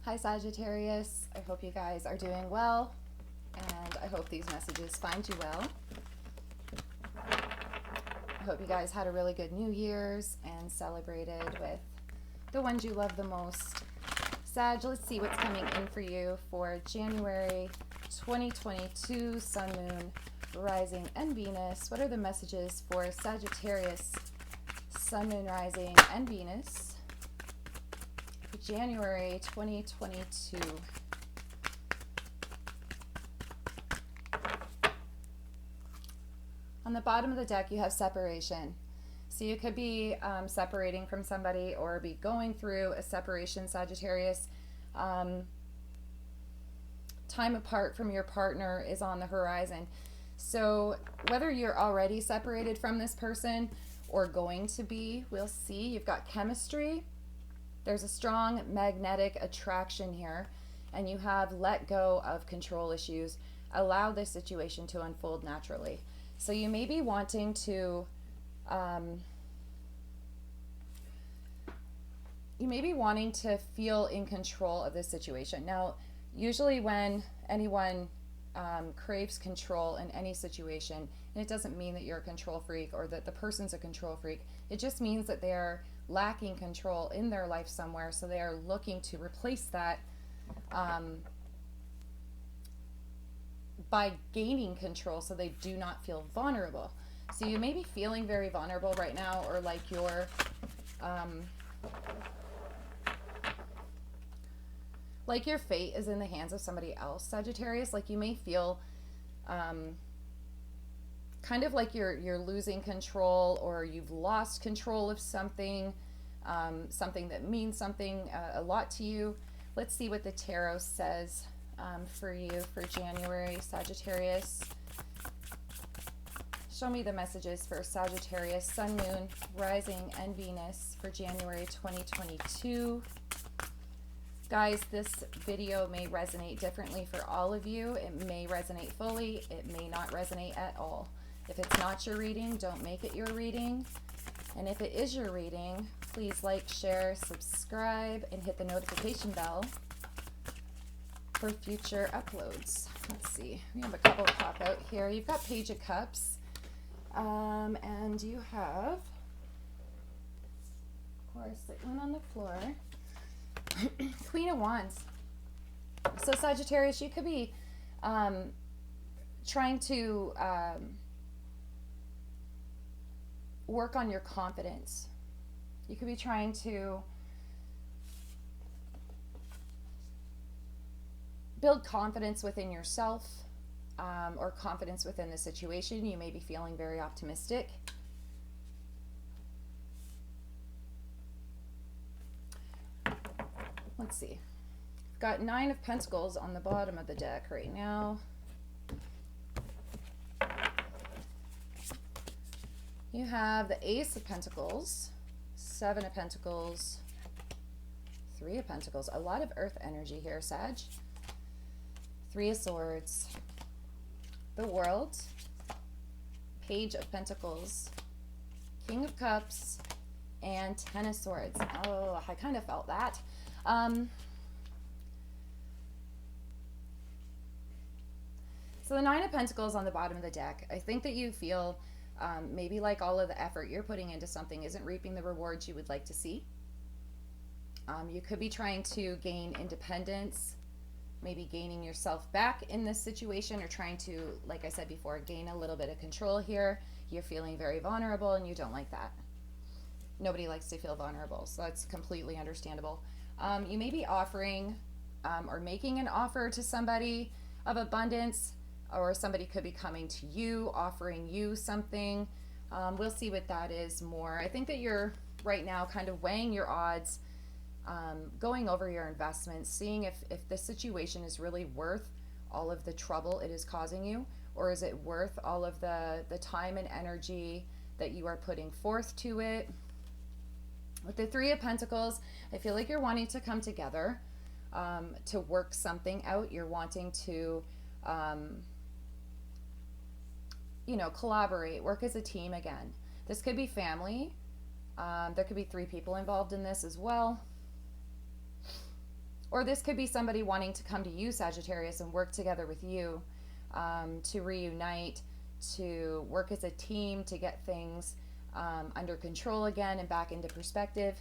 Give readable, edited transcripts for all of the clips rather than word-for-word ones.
Hi Sagittarius, I hope you guys are doing well, and I hope these messages find you well. I hope you guys had a really good New Year's and celebrated with the ones you love the most. Sag, let's see what's coming in for you for January 2022, Sun, Moon, Rising, and Venus. What are the messages for Sagittarius, Sun, Moon, Rising, and Venus? January 2022. On the bottom of the deck, you have separation. So you could be separating from somebody or be going through a separation, Sagittarius. Time apart from your partner is on the horizon. So whether you're already separated from this person or going to be, we'll see. You've got chemistry. There's a strong magnetic attraction here, and you have let go of control issues. Allow this situation to unfold naturally. So you may be wanting to, feel in control of this situation. Now, usually when anyone craves control in any situation, and it doesn't mean that you're a control freak or that the person's a control freak, it just means that they're lacking control in their life somewhere, so they are looking to replace that by gaining control so they do not feel vulnerable. So you may be feeling very vulnerable right now, or like your fate is in the hands of somebody else, Sagittarius. Like you may feel kind of like you're losing control, or you've lost control of something, something that means something a lot to you. Let's see what the tarot says for you for January, Sagittarius. Show me the messages for Sagittarius, Sun, Moon, Rising, and Venus for January 2022. Guys, this video may resonate differently for all of you. It may resonate fully. It may not resonate at all. If it's not your reading, don't make it your reading. And if it is your reading, please like, share, subscribe, and hit the notification bell for future uploads. Let's see. We have a couple pop out here. You've got Page of Cups. And you have, of course, the one on the floor. Queen of Wands. So Sagittarius, you could be trying to work on your confidence. You could be trying to build confidence within yourself, or confidence within the situation. You may be feeling very optimistic. Let's see. I've got 9 of Pentacles on the bottom of the deck right now. You have the Ace of Pentacles, 7 of Pentacles, 3 of Pentacles. A lot of earth energy here, Sag. 3 of Swords, the World, Page of Pentacles, King of Cups, and 10 of Swords. Oh, I kind of felt that. So the 9 of Pentacles on the bottom of the deck, I think that you feel maybe like all of the effort you're putting into something isn't reaping the rewards you would like to see. You could be trying to gain independence, maybe gaining yourself back in this situation, or trying to, like I said before, gain a little bit of control here. You're feeling very vulnerable and you don't like that. Nobody likes to feel vulnerable, so that's completely understandable. You may be offering or making an offer to somebody of abundance, or somebody could be coming to you, offering you something. We'll see what that is more. I think that you're right now kind of weighing your odds, going over your investments, seeing if the situation is really worth all of the trouble it is causing you, or is it worth all of the time and energy that you are putting forth to it. With the 3 of Pentacles, I feel like you're wanting to come together to work something out. You're wanting to collaborate, work as a team again. This could be family. There could be 3 people involved in this as well. Or this could be somebody wanting to come to you, Sagittarius, and work together with you, to reunite, to work as a team, to get things under control again and back into perspective.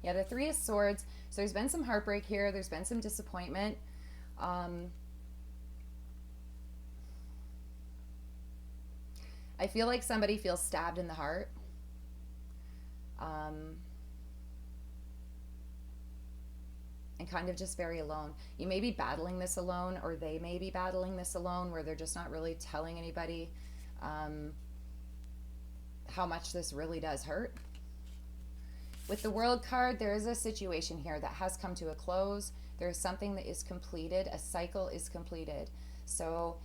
Yeah, the Three of Swords. So there's been some heartbreak here. There's been some disappointment. I feel like somebody feels stabbed in the heart. And kind of just very alone. You may be battling this alone, or they may be battling this alone, where they're just not really telling anybody how much this really does hurt. With the World card, there is a situation here that has come to a close. There is something that is completed. A cycle is completed. So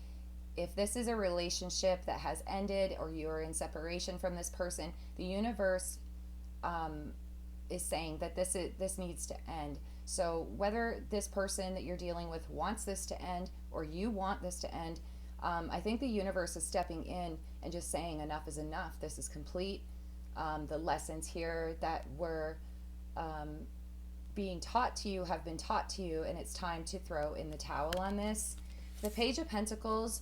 if this is a relationship that has ended, or you are in separation from this person, the universe is saying that this needs to end. So whether this person that you're dealing with wants this to end, or you want this to end, I think the universe is stepping in and just saying enough is enough. This is complete. The lessons here that were being taught to you have been taught to you, and it's time to throw in the towel on this. The Page of Pentacles,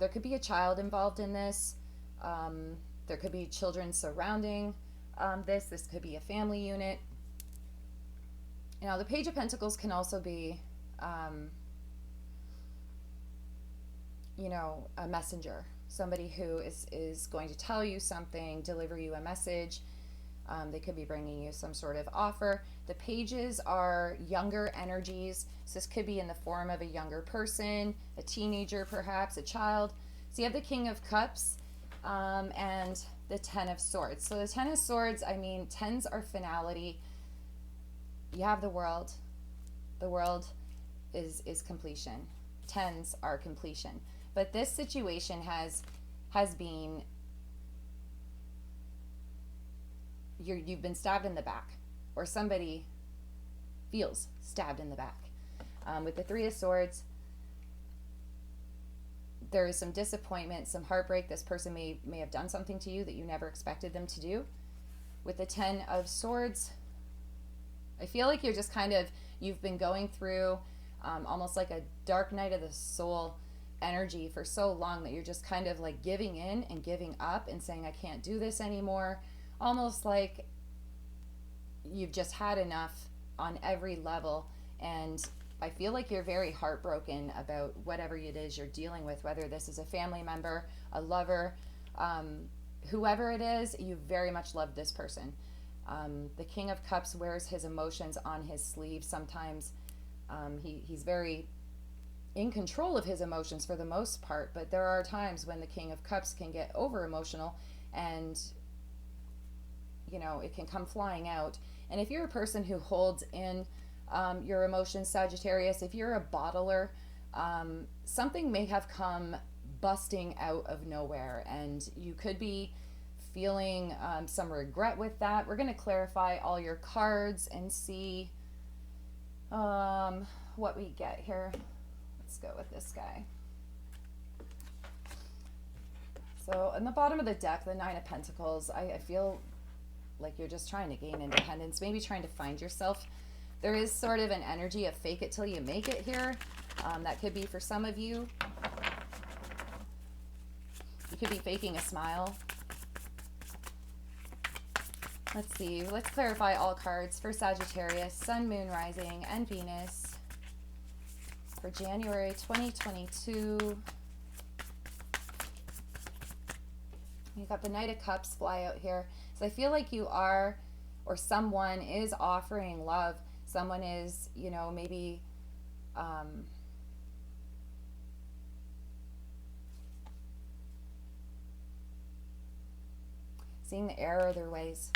there could be a child involved in this. There could be children surrounding this. This could be a family unit. You know, the Page of Pentacles can also be, you know, a messenger. Somebody who is going to tell you something, deliver you a message. They could be bringing you some sort of offer. The pages are younger energies. So this could be in the form of a younger person, a teenager perhaps, a child. So you have the King of Cups and the Ten of Swords. So the Ten of Swords, I mean, tens are finality. You have the World. The World is completion. Tens are completion. But this situation has been, you've been stabbed in the back, or somebody feels stabbed in the back. With the Three of Swords, there is some disappointment, some heartbreak. This person may have done something to you that you never expected them to do. With the Ten of Swords, I feel like you're just kind of, you've been going through almost like a dark night of the soul energy for so long that you're just kind of like giving in and giving up and saying, I can't do this anymore. Almost like you've just had enough on every level. And I feel like you're very heartbroken about whatever it is you're dealing with, whether this is a family member, a lover, whoever it is. You very much love this person. The King of Cups wears his emotions on his sleeve. Sometimes he's very in control of his emotions for the most part, but there are times when the King of Cups can get over emotional, and you know, it can come flying out. And if you're a person who holds in your emotions, Sagittarius, if you're a bottler, something may have come busting out of nowhere, and you could be feeling some regret with that. We're going to clarify all your cards and see what we get here. Let's go with this guy. So in the bottom of the deck, the Nine of Pentacles, I feel like you're just trying to gain independence, maybe trying to find yourself. There is sort of an energy of fake it till you make it here. That could be for some of you. You could be faking a smile. Let's see. Let's clarify all cards for Sagittarius, Sun, Moon, Rising, and Venus for January 2022. You've got the Knight of Cups fly out here. So I feel like you are, or someone is offering love. Someone is, you know, maybe seeing the error of their ways.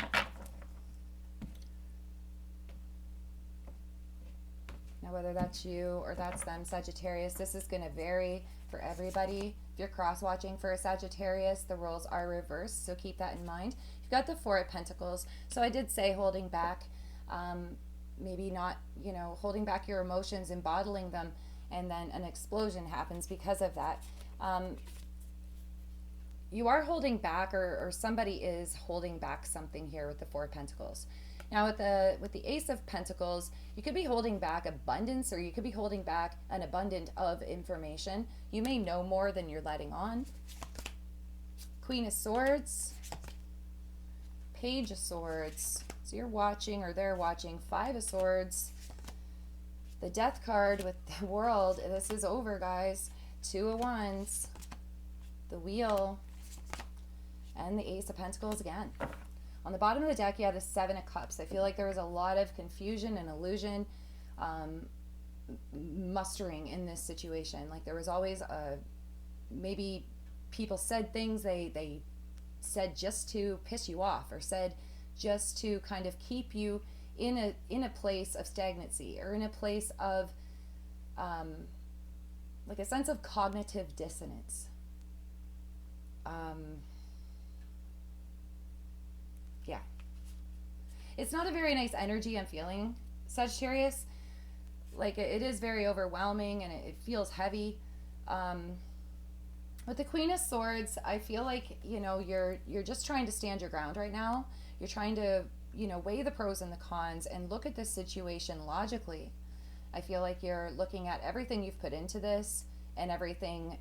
Now, whether that's you or that's them, Sagittarius, this is going to vary for everybody. If you're cross-watching for a Sagittarius, the roles are reversed, so keep that in mind. You've got the Four of Pentacles. So I did say holding back, maybe not, you know, holding back your emotions and bottling them, and then an explosion happens because of that. You are holding back, or somebody is holding back something here with the Four of Pentacles. Now with the Ace of Pentacles, you could be holding back abundance, or you could be holding back an abundance of information. You may know more than you're letting on. Queen of Swords, Page of Swords. So you're watching, or they're watching. Five of Swords, the Death card with the World. This is over, guys. Two of Wands, the Wheel, and the Ace of Pentacles again. On the bottom of the deck, you have the Seven of Cups. I feel like there was a lot of confusion and illusion mustering in this situation. Like there was always maybe people said things they said just to piss you off, or said just to kind of keep you in a place of stagnancy, or in a place of like a sense of cognitive dissonance. Yeah. It's not a very nice energy I'm feeling, Sagittarius. Like it is very overwhelming, and it feels heavy. With the Queen of Swords, I feel like, you're just trying to stand your ground right now. You're trying to, weigh the pros and the cons and look at this situation logically. I feel like you're looking at everything you've put into this and everything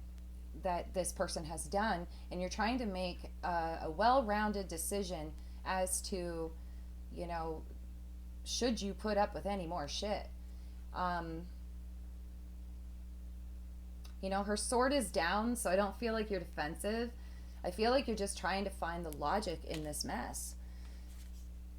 that this person has done, and you're trying to make a well-rounded decision as to, should you put up with any more shit. Her sword is down, so I don't feel like you're defensive. I feel like you're just trying to find the logic in this mess.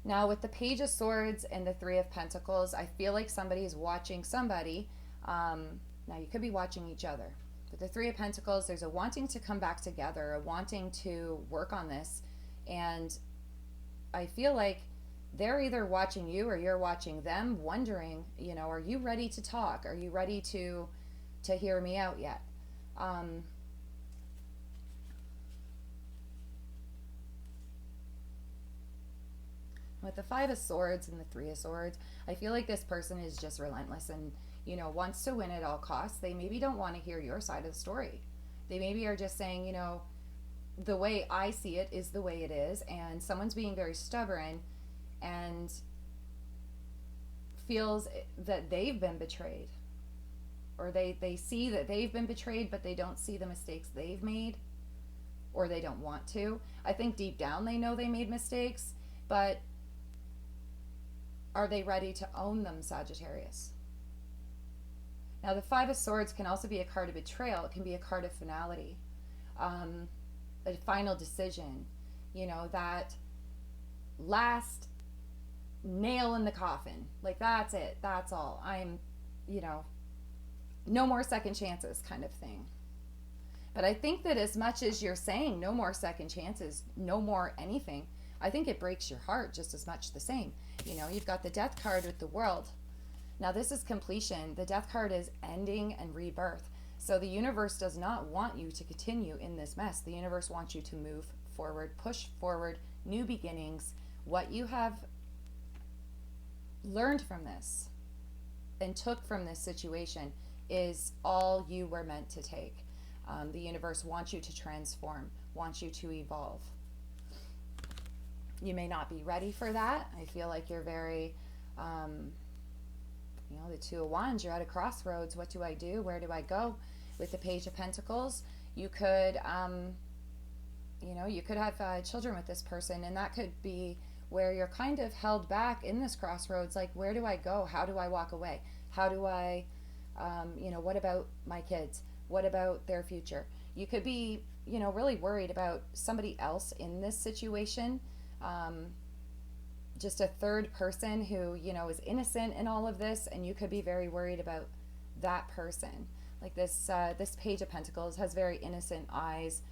Now, with the Page of Swords and the Three of Pentacles, I feel like somebody's watching somebody. Now, you could be watching each other. With the Three of Pentacles, there's a wanting to come back together, a wanting to work on this. And I feel like they're either watching you or you're watching them, wondering, are you ready to talk? Are you ready to hear me out yet? With the Five of Swords and the Three of Swords, I feel like this person is just relentless and, wants to win at all costs. They maybe don't want to hear your side of the story. They maybe are just saying, the way I see it is the way it is, and someone's being very stubborn and feels that they've been betrayed, or they see that they've been betrayed, but they don't see the mistakes they've made, or they don't want to. I think deep down they know they made mistakes, but are they ready to own them, Sagittarius? Now, the Five of Swords can also be a card of betrayal. It can be a card of finality, a final decision, that last nail in the coffin. Like, that's it. That's all. I'm, no more second chances kind of thing. But I think that as much as you're saying no more second chances, no more anything, I think it breaks your heart just as much the same. You've got the Death card with the World. Now, this is completion. The Death card is ending and rebirth. So the universe does not want you to continue in this mess. The universe wants you to move forward, push forward, new beginnings. What you have learned from this and took from this situation is all you were meant to take. The universe wants you to transform, wants you to evolve. You may not be ready for that. I feel like you're very, the Two of Wands, you're at a crossroads. What do I do? Where do I go? With the Page of Pentacles, you could, you could have children with this person, and that could be where you're kind of held back in this crossroads. Like, where do I go? How do I walk away? How do I, what about my kids? What about their future? You could be, really worried about somebody else in this situation. Just a third person who, is innocent in all of this, and you could be very worried about that person. Like this Page of Pentacles has very innocent eyes.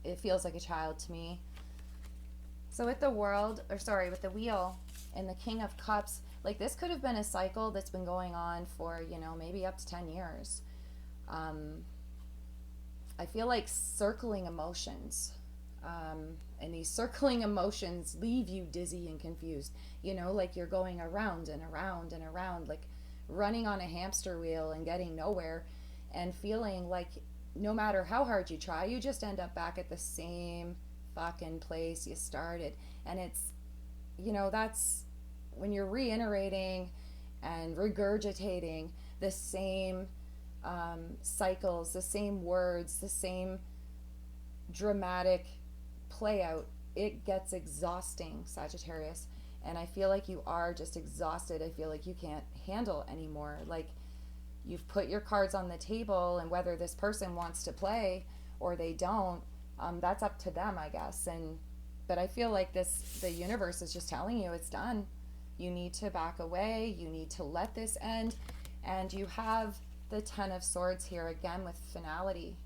It feels like a child to me. So with the with the Wheel and the King of Cups, like this could have been a cycle that's been going on for, maybe up to 10 years. I feel like circling emotions. And these circling emotions leave you dizzy and confused. Like you're going around and around and around, like running on a hamster wheel and getting nowhere, and feeling like no matter how hard you try, you just end up back at the same fucking place you started. And that's when you're reiterating and regurgitating the same cycles, the same words, the same dramatic play out, it gets exhausting, Sagittarius. And I feel like you are just exhausted. I feel like you can't handle anymore. Like, you've put your cards on the table, and whether this person wants to play or they don't, that's up to them, I guess. But I feel like the universe is just telling you it's done. You need to back away. You need to let this end. And you have the Ten of Swords here again with finality.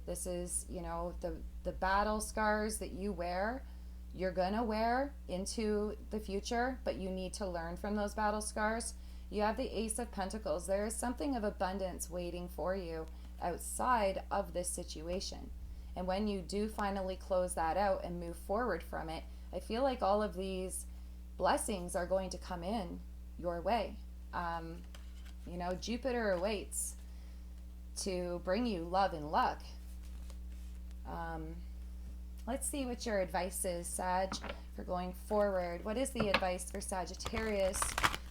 This is, the battle scars that you wear, you're gonna wear into the future, but you need to learn from those battle scars. You have the Ace of Pentacles. There is something of abundance waiting for you outside of this situation. And when you do finally close that out and move forward from it, I feel like all of these blessings are going to come in your way. Jupiter awaits to bring you love and luck. Let's see what your advice is, Sag, for going forward. What is the advice for Sagittarius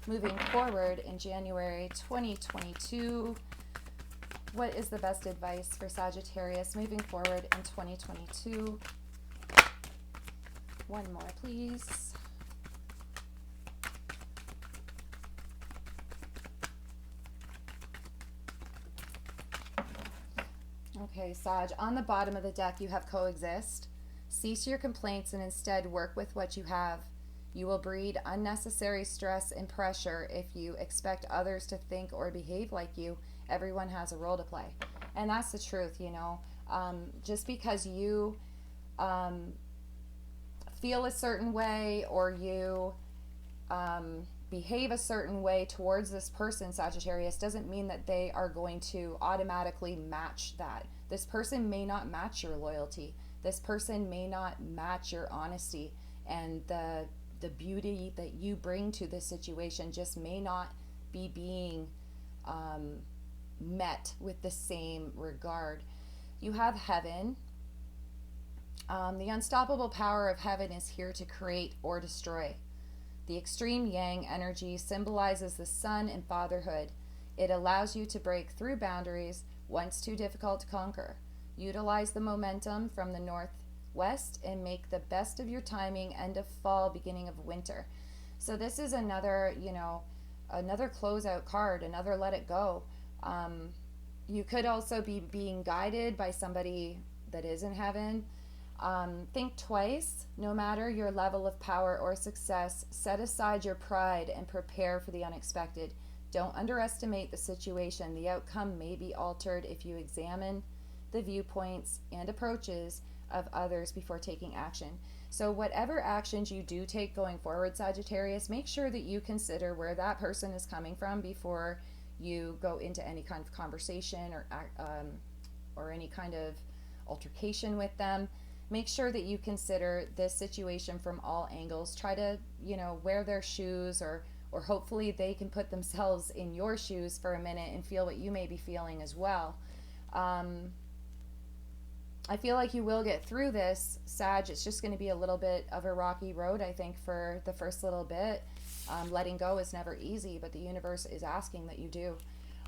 moving forward in January 2022? What is the best advice for Sagittarius moving forward in 2022? One more, please. Okay, Sag, on the bottom of the deck you have coexist. Cease your complaints and instead work with what you have. You will breed unnecessary stress and pressure if you expect others to think or behave like you. Everyone has a role to play. And that's the truth, just because you feel a certain way or you behave a certain way towards this person, Sagittarius, doesn't mean that they are going to automatically match that. This person may not match your loyalty. This person may not match your honesty, and the beauty that you bring to this situation just may not be being met with the same regard. You have heaven. The unstoppable power of heaven is here to create or destroy. The extreme yang energy symbolizes the sun and fatherhood. It allows you to break through boundaries once too difficult to conquer. Utilize the momentum from the northwest and make the best of your timing, end of fall, beginning of winter. So this is another closeout card, another let it go. You could also be being guided by somebody that is in heaven. Think twice. No matter your level of power or success, set aside your pride and prepare for the unexpected. Don't underestimate the situation. The outcome may be altered if you examine the viewpoints and approaches of others before taking action. So whatever actions you do take going forward, Sagittarius, make sure that you consider where that person is coming from before you go into any kind of conversation or any kind of altercation with them. Make sure that you consider this situation from all angles. Try to, wear their shoes, or hopefully they can put themselves in your shoes for a minute and feel what you may be feeling as well. I feel like you will get through this, Sag. It's just going to be a little bit of a rocky road, I think, for the first little bit. Letting go is never easy, but the universe is asking that you do.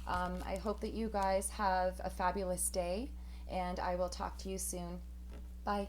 I hope that you guys have a fabulous day, and I will talk to you soon. Bye.